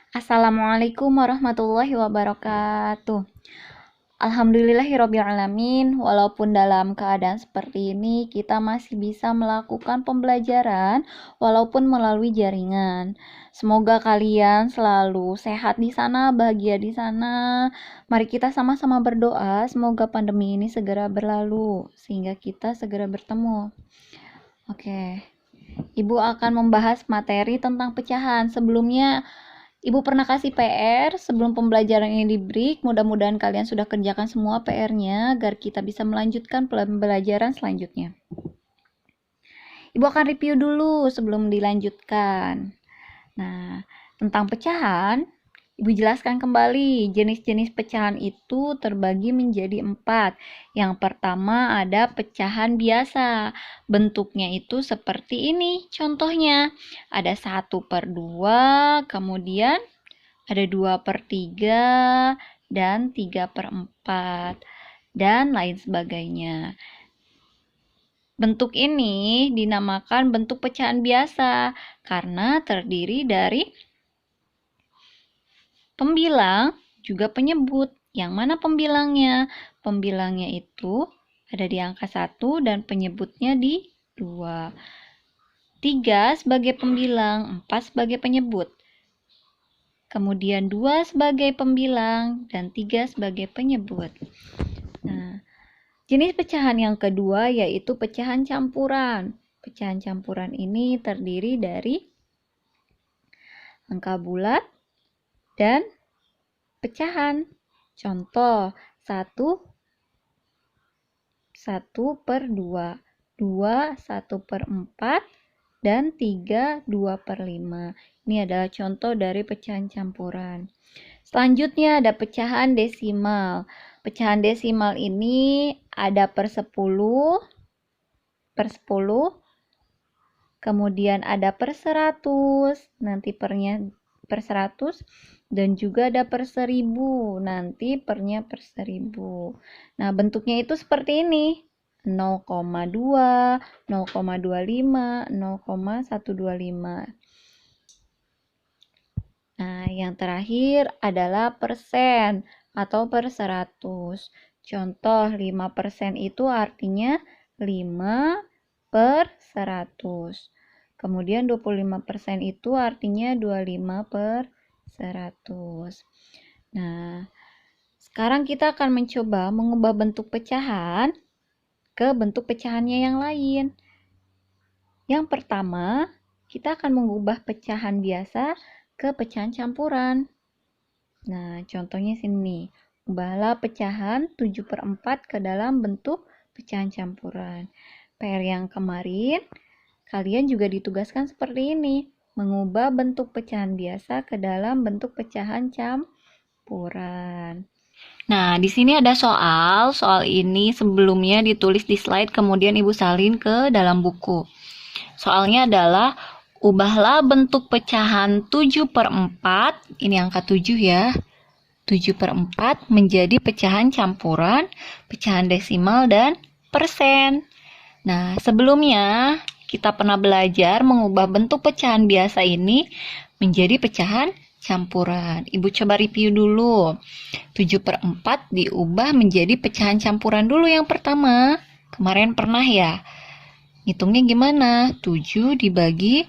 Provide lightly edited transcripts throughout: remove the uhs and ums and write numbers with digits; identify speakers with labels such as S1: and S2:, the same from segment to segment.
S1: Assalamualaikum warahmatullahi wabarakatuh. Alhamdulillahirrabbilalamin, walaupun dalam keadaan seperti ini, kita masih bisa melakukan pembelajaran walaupun melalui jaringan. Semoga kalian selalu sehat di sana, bahagia di sana. Mari kita sama-sama berdoa, semoga pandemi ini segera berlalu, sehingga kita segera bertemu. Oke, Ibu akan membahas materi tentang pecahan. Sebelumnya, Ibu pernah kasih PR sebelum pembelajaran ini di-break. Mudah-mudahan kalian sudah kerjakan semua PR-nya agar kita bisa melanjutkan pembelajaran selanjutnya. Ibu akan review dulu sebelum dilanjutkan. Nah, tentang pecahan, Ibu jelaskan kembali. Jenis-jenis pecahan itu terbagi menjadi 4. Yang pertama ada pecahan biasa. Bentuknya itu seperti ini. Contohnya, ada 1/2, kemudian ada 2/3, dan 3/4, dan lain sebagainya. Bentuk ini dinamakan bentuk pecahan biasa karena terdiri dari pembilang juga penyebut. Yang mana pembilangnya? Pembilangnya itu ada di angka 1 dan penyebutnya di 2. 3 sebagai pembilang, 4 sebagai penyebut. Kemudian 2 sebagai pembilang dan 3 sebagai penyebut. Nah, jenis pecahan yang kedua yaitu pecahan campuran. Pecahan campuran ini terdiri dari angka bulat dan pecahan. Contoh, 1/2, 2 1/4, dan 3 2/5. Ini adalah contoh dari pecahan campuran. Selanjutnya ada pecahan desimal. Pecahan desimal ini ada per 10, kemudian ada per 100, nanti pernya per 100, dan juga ada per 1000, nanti pernya per 1000. Nah, bentuknya itu seperti ini. 0,2, 0,25, 0,125. Nah, yang terakhir adalah persen atau per 100. Contoh, 5% itu artinya 5/100. Kemudian 25% itu artinya 25/100. Nah, sekarang kita akan mencoba mengubah bentuk pecahan ke bentuk pecahannya yang lain. Yang pertama, kita akan mengubah pecahan biasa ke pecahan campuran. Nah, contohnya sini. Ubahlah pecahan 7/4 ke dalam bentuk pecahan campuran. PR yang kemarin, kalian juga ditugaskan seperti ini. Mengubah bentuk pecahan biasa ke dalam bentuk pecahan campuran. Nah, di sini ada soal. Soal ini sebelumnya ditulis di slide, kemudian Ibu salin ke dalam buku. Soalnya adalah, ubahlah bentuk pecahan 7/4, ini angka 7 ya, 7/4 menjadi pecahan campuran, pecahan desimal, dan persen. Nah, sebelumnya kita pernah belajar mengubah bentuk pecahan biasa ini menjadi pecahan campuran. Ibu coba review dulu. 7/4 diubah menjadi pecahan campuran dulu yang pertama. Kemarin pernah ya? Hitungnya gimana? 7 dibagi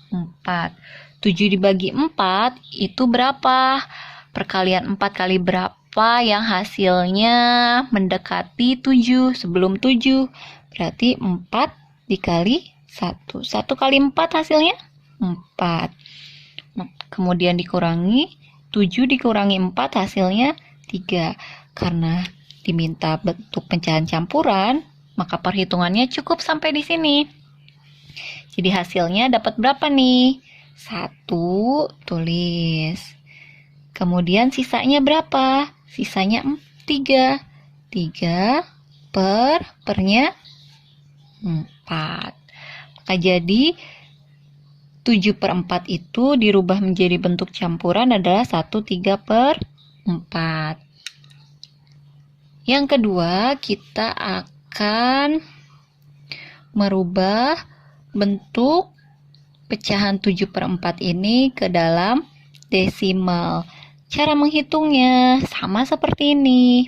S1: 4. 7 dibagi 4 itu berapa? Perkalian 4 kali berapa yang hasilnya mendekati 7 sebelum 7? Berarti 4 dikali 1. 1 kali 4 hasilnya 4. Kemudian dikurangi 7 dikurangi 4 hasilnya 3. Karena diminta bentuk pecahan campuran, maka perhitungannya cukup sampai di sini. Jadi hasilnya dapat berapa nih? 1, tulis. Kemudian sisanya berapa? Sisanya 3. 3 pernya 4. Maka jadi 7/4 itu dirubah menjadi bentuk campuran adalah 1/3/4. Yang kedua, kita akan merubah bentuk pecahan 7/4 ini ke dalam desimal. Cara menghitungnya sama seperti ini.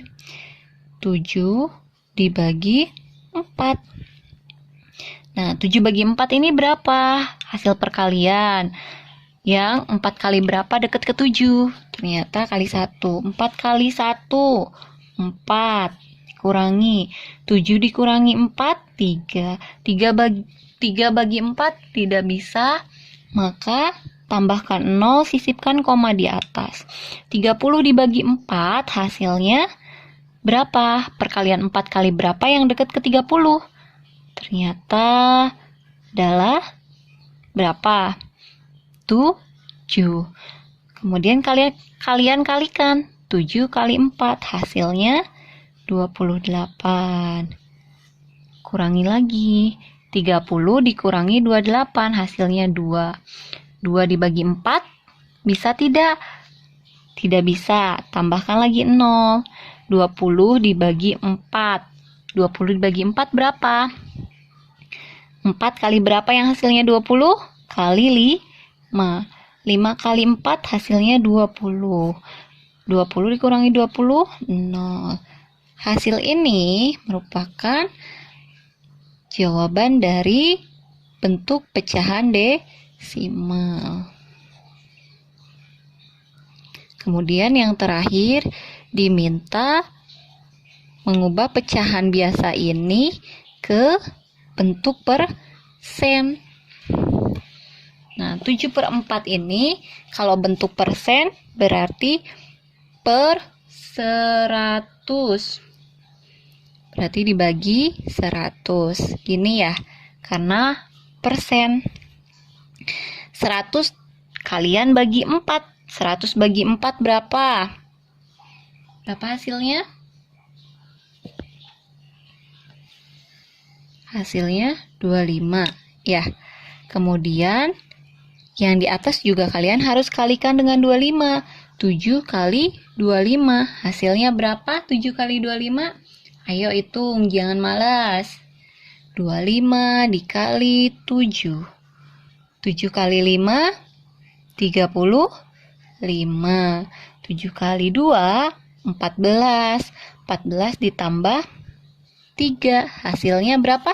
S1: 7 dibagi 4. Nah, 7 bagi 4 ini berapa? Hasil perkalian. Yang 4 kali berapa dekat ke 7? Ternyata kali 1. 4 kali 1, 4. Dikurangi. 7 dikurangi 4, 3. 3 bagi 4 tidak bisa. Maka tambahkan 0, sisipkan koma di atas. 30 dibagi 4 hasilnya berapa? Perkalian 4 kali berapa yang dekat ke 30? Ternyata adalah berapa? 7. Kemudian kalian kalikan. 7 kali 4 hasilnya 28. Kurangi lagi. 30 dikurangi 28 hasilnya 2. 2 dibagi 4 bisa tidak? Tidak bisa. Tambahkan lagi 0. 20 dibagi 4. 20 dibagi 4 berapa? 4 kali berapa yang hasilnya 20? Kali 5. 5 kali 4 hasilnya 20. 20 dikurangi 20, 0. Hasil ini merupakan jawaban dari bentuk pecahan desimal. Kemudian yang terakhir diminta mengubah pecahan biasa ini ke bentuk persen. Nah, 7/4 ini kalau bentuk persen berarti per 100. Berarti dibagi 100. Gini ya, karena persen. 100 kalian bagi 4. 100 bagi 4 berapa? Berapa hasilnya? Hasilnya 25. Ya. Kemudian yang di atas juga kalian harus kalikan dengan 25. 7 kali 25. Hasilnya berapa? 7 kali 25. Ayo hitung, jangan malas. 25 dikali 7. 7 kali 5, 35. 7 kali 2, 14. 14 ditambah 3. Hasilnya berapa?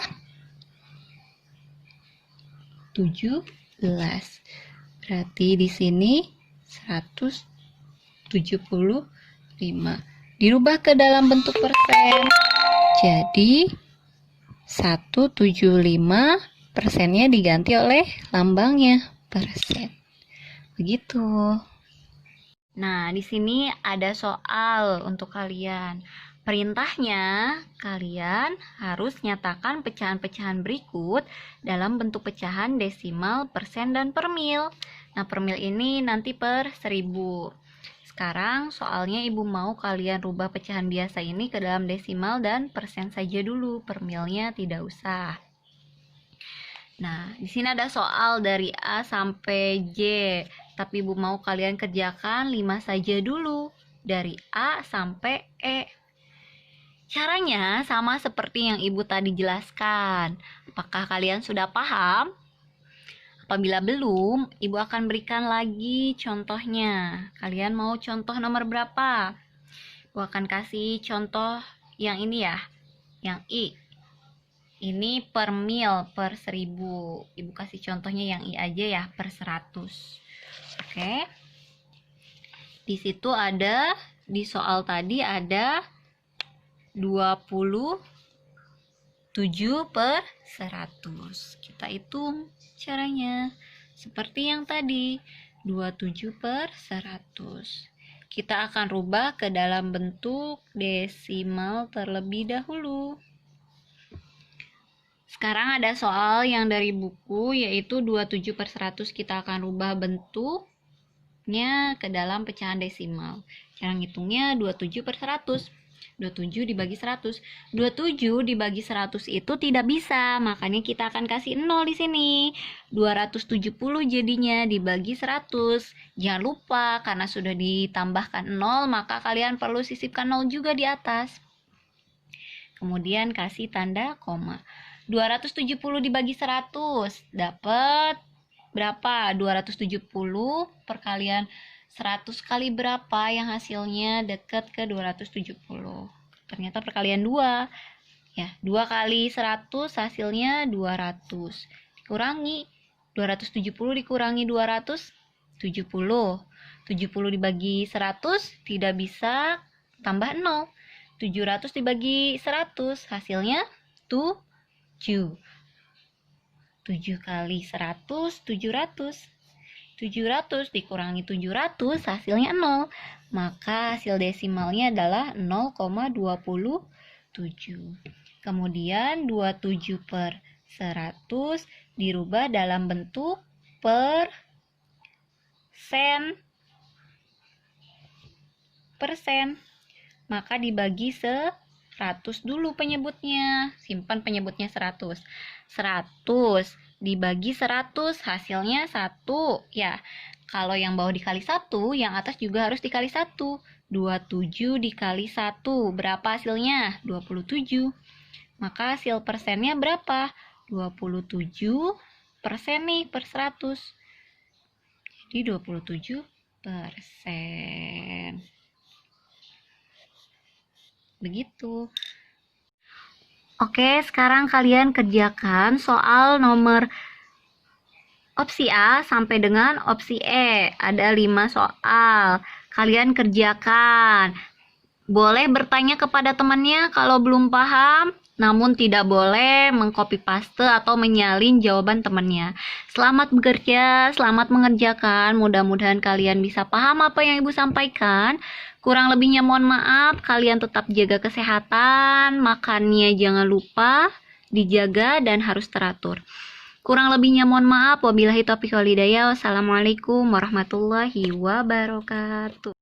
S1: 17. Berarti di sini 175. Dirubah ke dalam bentuk persen. Jadi 175 persennya diganti oleh lambangnya persen. Begitu. Nah, di sini ada soal untuk kalian. Perintahnya, kalian harus nyatakan pecahan-pecahan berikut dalam bentuk pecahan desimal, persen, dan per mil. Nah, per mil ini nanti per 1000. Sekarang soalnya ibu mau kalian rubah pecahan biasa ini ke dalam desimal dan persen saja dulu, per milnya tidak usah. Nah, di sini ada soal dari A sampai J, tapi ibu mau kalian kerjakan 5 saja dulu, dari A sampai E. Caranya sama seperti yang ibu tadi jelaskan. Apakah kalian sudah paham? Apabila belum, ibu akan berikan lagi contohnya. Kalian mau contoh nomor berapa? Ibu akan kasih contoh yang ini ya, yang I. Ini per mil, per 1000. Ibu kasih contohnya yang I aja ya, per 100. Oke. Di situ ada, di soal tadi ada 27 per 100. Kita hitung caranya. Seperti yang tadi, 27 per 100. Kita akan rubah ke dalam bentuk desimal terlebih dahulu. Sekarang ada soal yang dari buku, yaitu 27 per 100. Kita akan rubah bentuknya ke dalam pecahan desimal. Cara ngitungnya 27 per 100. 27 dibagi 100. 27 dibagi 100 itu tidak bisa, makanya kita akan kasih 0 di sini. 270 jadinya dibagi 100. Jangan lupa, karena sudah ditambahkan 0, maka kalian perlu sisipkan 0 juga di atas. Kemudian kasih tanda koma. 270 dibagi 100 dapat berapa? 270 perkalian 100 kali berapa yang hasilnya dekat ke 270? Ternyata perkalian 2. Ya, 2 kali 100 hasilnya 200. Dikurangi 270 dikurangi 270. 70 dibagi 100 tidak bisa tambah 0. 700 dibagi 100 hasilnya 7. 7 kali 100 700. 700 dikurangi 700 hasilnya 0. Maka hasil desimalnya adalah 0,27. Kemudian 27 per 100 dirubah dalam bentuk persen. Maka dibagi 100 dulu penyebutnya. Simpan penyebutnya 100. 100 dibagi 100 hasilnya 1. Ya, kalau yang bawah dikali 1, yang atas juga harus dikali 1. 27 dikali 1. Berapa hasilnya? 27. Maka hasil persennya berapa? 27 persen nih per 100. Jadi 27%. Begitu. Oke, sekarang kalian kerjakan soal nomor opsi A sampai dengan opsi E. Ada 5 soal. Kalian kerjakan. Boleh bertanya kepada temannya kalau belum paham, namun tidak boleh mengcopy paste atau menyalin jawaban temannya. Selamat bekerja, selamat mengerjakan. Mudah-mudahan kalian bisa paham apa yang Ibu sampaikan. Kurang lebihnya mohon maaf, kalian tetap jaga kesehatan, makannya jangan lupa dijaga dan harus teratur. Kurang lebihnya mohon maaf, wabillahi taufiq wal hidayah. Wassalamualaikum warahmatullahi wabarakatuh.